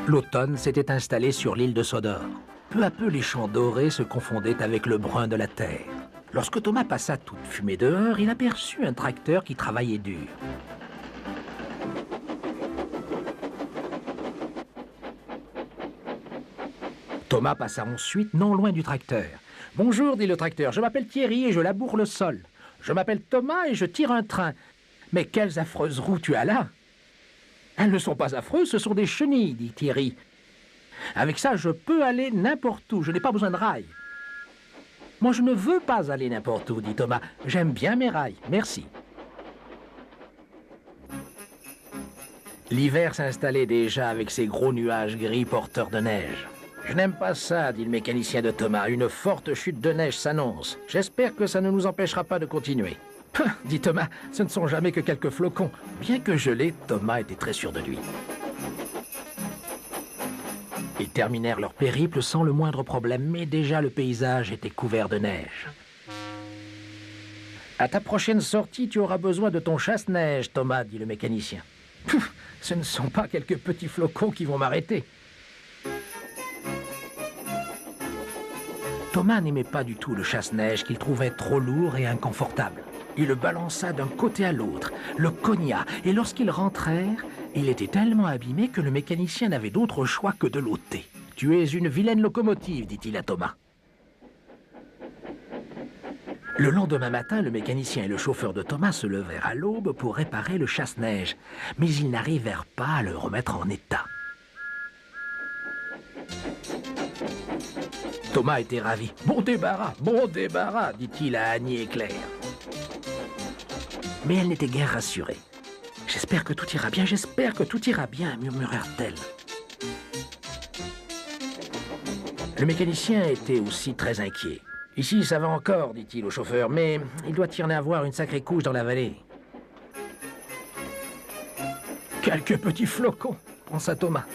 L'automne s'était installé sur l'île de Sodor. Peu à peu, les champs dorés se confondaient avec le brun de la terre. Lorsque Thomas passa toute fumée dehors, il aperçut un tracteur qui travaillait dur. Thomas passa ensuite non loin du tracteur. « Bonjour, dit le tracteur, je m'appelle Thierry et je laboure le sol. Je m'appelle Thomas et je tire un train. Mais quelles affreuses roues tu as là !»« Elles ne sont pas affreuses, ce sont des chenilles, dit Thierry. Avec ça, je peux aller n'importe où, je n'ai pas besoin de rails. »« Moi, je ne veux pas aller n'importe où, dit Thomas. J'aime bien mes rails, merci. » L'hiver s'installait déjà avec ses gros nuages gris porteurs de neige. « Je n'aime pas ça, dit le mécanicien de Thomas. Une forte chute de neige s'annonce. J'espère que ça ne nous empêchera pas de continuer. »« Pah, dit Thomas, ce ne sont jamais que quelques flocons. » Bien que gelé, Thomas était très sûr de lui. Ils terminèrent leur périple sans le moindre problème, mais déjà le paysage était couvert de neige. « À ta prochaine sortie, tu auras besoin de ton chasse-neige, Thomas, dit le mécanicien. « Pouf, ce ne sont pas quelques petits flocons qui vont m'arrêter. » Thomas n'aimait pas du tout le chasse-neige qu'il trouvait trop lourd et inconfortable. Il le balança d'un côté à l'autre, le cogna, et lorsqu'ils rentrèrent, il était tellement abîmé que le mécanicien n'avait d'autre choix que de l'ôter. « Tu es une vilaine locomotive, dit-il à Thomas. » Le lendemain matin, le mécanicien et le chauffeur de Thomas se levèrent à l'aube pour réparer le chasse-neige, mais ils n'arrivèrent pas à le remettre en état. Thomas était ravi. « Bon débarras, dit-il à Annie et Claire. » Mais elle n'était guère rassurée. « J'espère que tout ira bien, murmurèrent-elles. Le mécanicien était aussi très inquiet. « Ici, ça va encore, dit-il au chauffeur, mais il doit y en avoir une sacrée couche dans la vallée. »« Quelques petits flocons, pensa Thomas.